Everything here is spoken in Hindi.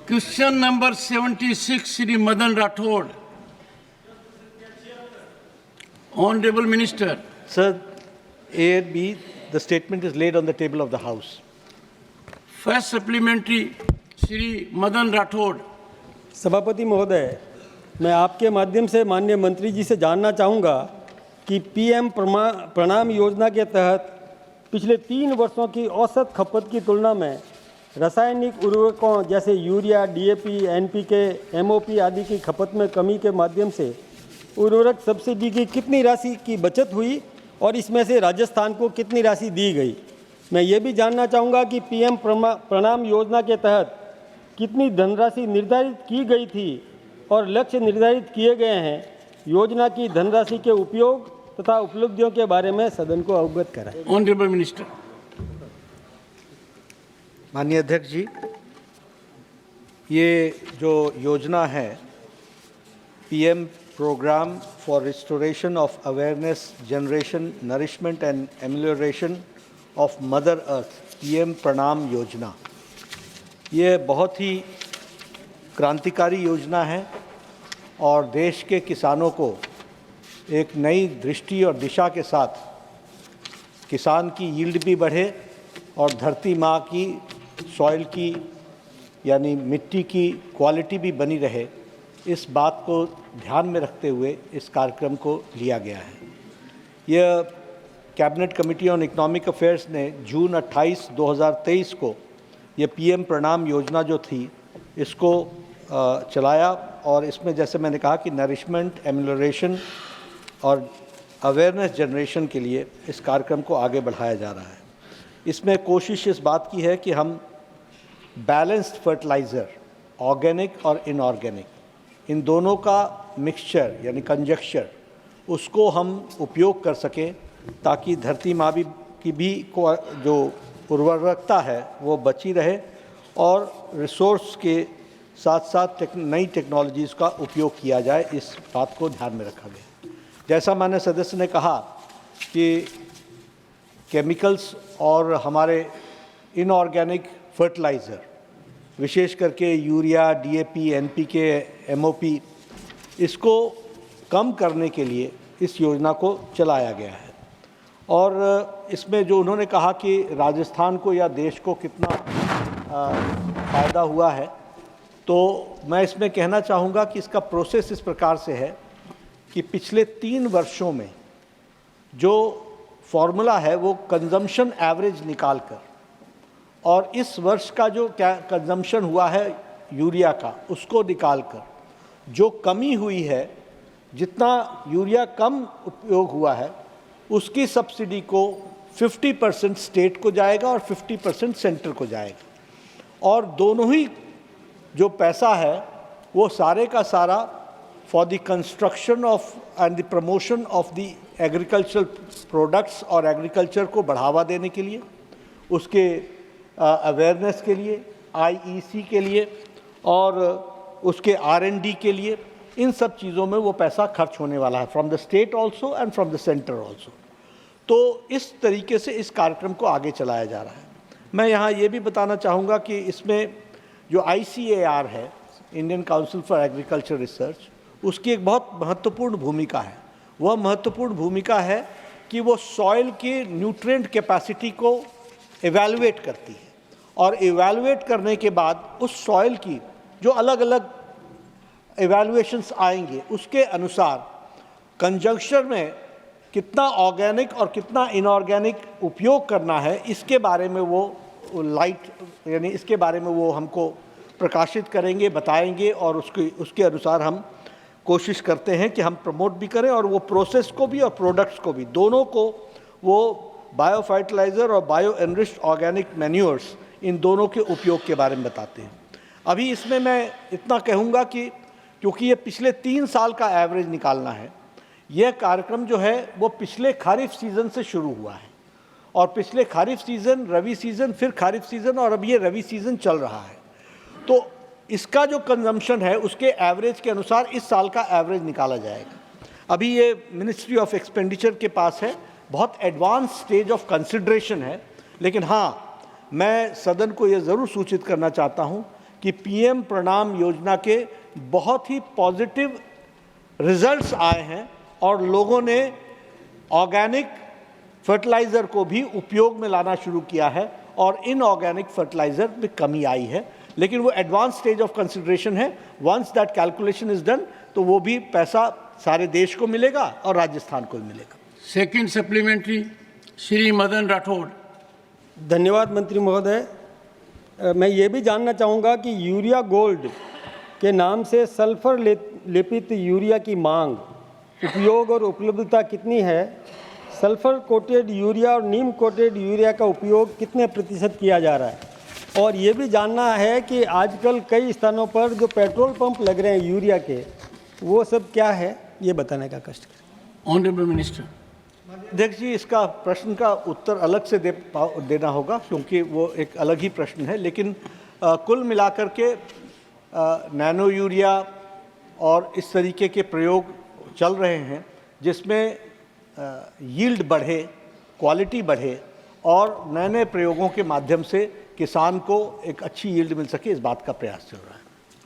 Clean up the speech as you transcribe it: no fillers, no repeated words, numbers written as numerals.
Question number 76, Shri Madan Rathod. Honorable Minister. Sir, A and B, the statement is laid on the table of the House. First supplementary, Shri Madan Rathod. सभापति महोदय, मैं आपके माध्यम से माननीय मंत्री जी से जानना चाहूँगा कि पीएम प्रणाम योजना के तहत पिछले 3 वर्षों की औसत खपत की तुलना में रासायनिक उर्वरकों जैसे यूरिया, डीएपी, एनपीके, एमओपी आदि की खपत में कमी के माध्यम से उर्वरक सब्सिडी की कितनी राशि की बचत हुई और इसमें से राजस्थान को कितनी राशि दी गई। मैं ये भी जानना चाहूँगा कि पीएम प्रणाम योजना के तहत कितनी धनराशि निर्धारित की गई थी और लक्ष्य निर्धारित किए गए हैं। योजना की धनराशि के उपयोग तथा उपलब्धियों के बारे में सदन को अवगत कराएं। Honorable Minister. माननीय अध्यक्ष जी, ये जो योजना है PM program for restoration of awareness generation nourishment and amelioration of mother earth, PM Pranam योजना, ये बहुत ही क्रांतिकारी योजना है और देश के किसानों को एक नई दृष्टि और दिशा के साथ किसान की यील्ड भी बढ़े और धरती माँ की सॉइल की यानी मिट्टी की क्वालिटी भी बनी रहे, इस बात को ध्यान में रखते हुए इस कार्यक्रम को लिया गया है। यह cabinet committee on economic affairs ने जून 28, 2023 को ये पीएम प्रणाम योजना जो थी इसको चलाया और इसमें जैसे मैंने कहा कि नरिशमेंट, एमेलियोरेशन और अवेयरनेस जनरेशन के लिए इस कार्यक्रम को आगे बढ़ाया जा रहा है। इसमें कोशिश इस बात की है कि हम बैलेंस्ड फर्टिलाइज़र, ऑर्गेनिक और इनऑर्गेनिक, इन दोनों का मिक्सचर यानी कंजक्शन, उसको हम उपयोग कर सकें ताकि धरती माँ की भी जो उर्वरकता है वो बची रहे और रिसोर्स के साथ साथ नई टेक्नोलॉजीज़ का उपयोग किया जाए, इस बात को ध्यान में रखा गया। जैसा माननीय सदस्य ने कहा कि केमिकल्स और हमारे इनऑर्गेनिक फर्टिलाइज़र, विशेष करके यूरिया, डीएपी, एनपीके, एमओपी, इसको कम करने के लिए इस योजना को चलाया गया है। और इसमें जो उन्होंने कहा कि राजस्थान को या देश को कितना फ़ायदा हुआ है, तो मैं इसमें कहना चाहूँगा कि इसका प्रोसेस इस प्रकार से है कि पिछले 3 वर्षों में जो फॉर्मूला है वो कंजम्पशन एवरेज निकाल कर और इस वर्ष का जो क्या कंजम्पशन हुआ है यूरिया का, उसको निकाल कर जो कमी हुई है, जितना यूरिया कम उपयोग हुआ है उसकी सब्सिडी को 50% स्टेट को जाएगा और 50% सेंटर को जाएगा और दोनों ही जो पैसा है वो सारे का सारा for the construction of and the promotion of the agricultural products और एग्रीकल्चर को बढ़ावा देने के लिए, उसके अवेयरनेस के लिए, आईईसी के लिए और उसके आरएनडी के लिए, इन सब चीज़ों में वो पैसा खर्च होने वाला है from the state also and from the centre also. तो इस तरीके से इस कार्यक्रम को आगे चलाया जा रहा है। मैं यहाँ ये भी बताना चाहूँगा कि इसमें जो ICAR है, Indian council for agriculture research, उसकी एक बहुत महत्वपूर्ण भूमिका है। वह महत्वपूर्ण भूमिका है कि वो सॉइल की न्यूट्रिएंट कैपेसिटी को एवेलुएट करती है और एवेलुएट करने के बाद उस सॉइल की जो अलग अलग एवेलुएशंस आएंगे उसके अनुसार कंजक्शन में कितना ऑर्गेनिक और कितना इनऑर्गेनिक उपयोग करना है, इसके बारे में वो यानी इसके बारे में वो हमको प्रकाशित करेंगे, बताएंगे और उसके अनुसार हम कोशिश करते हैं कि हम प्रमोट भी करें और वो प्रोसेस को भी और प्रोडक्ट्स को भी, दोनों को वो बायो फर्टिलाइज़र और बायो एनरिच्ड ऑर्गेनिक मैन्योर्स, इन दोनों के उपयोग के बारे में बताते हैं। अभी इसमें मैं इतना कहूँगा कि क्योंकि ये पिछले 3 साल का एवरेज निकालना है, यह कार्यक्रम जो है वो पिछले खारिफ सीज़न से शुरू हुआ है और पिछले खारिफ सीज़न, रवि सीज़न, फिर खारिफ सीज़न और अब ये रवि सीज़न चल रहा है। तो इसका जो कंजम्पशन है उसके एवरेज के अनुसार इस साल का एवरेज निकाला जाएगा। अभी ये मिनिस्ट्री ऑफ एक्सपेंडिचर के पास है, बहुत एडवांस स्टेज ऑफ कंसिडरेशन है, लेकिन हाँ, मैं सदन को ये ज़रूर सूचित करना चाहता हूँ कि पीएम प्रणाम योजना के बहुत ही पॉजिटिव रिजल्ट्स आए हैं और लोगों ने ऑर्गेनिक फर्टिलाइज़र को भी उपयोग में लाना शुरू किया है और इनऑर्गेनिक फर्टिलाइज़र में कमी आई है, लेकिन वो एडवांस स्टेज ऑफ कंसिडरेशन है। Once that calculation is done तो वो भी पैसा सारे देश को मिलेगा और राजस्थान को भी मिलेगा। Second supplementary Shri Madan Rathore. धन्यवाद मंत्री महोदय। मैं ये भी जानना चाहूँगा कि यूरिया गोल्ड के नाम से सल्फर लेपित यूरिया की मांग, उपयोग और उपलब्धता कितनी है? सल्फर कोटेड यूरिया और नीम कोटेड यूरिया का उपयोग कितने प्रतिशत किया जा रहा है? और ये भी जानना है कि आजकल कई स्थानों पर जो पेट्रोल पंप लग रहे हैं यूरिया के, वो सब क्या है, ये बताने का कष्ट करें। Honourable minister. अध्यक्ष जी, इसका प्रश्न का उत्तर अलग से देना होगा क्योंकि वो एक अलग ही प्रश्न है, लेकिन कुल मिलाकर के नैनो यूरिया और इस तरीके के प्रयोग चल रहे हैं जिसमें यील्ड बढ़े, क्वालिटी बढ़े और नए नए प्रयोगों के माध्यम से किसान को एक अच्छी यील्ड मिल सके, इस बात का प्रयास चल रहा है।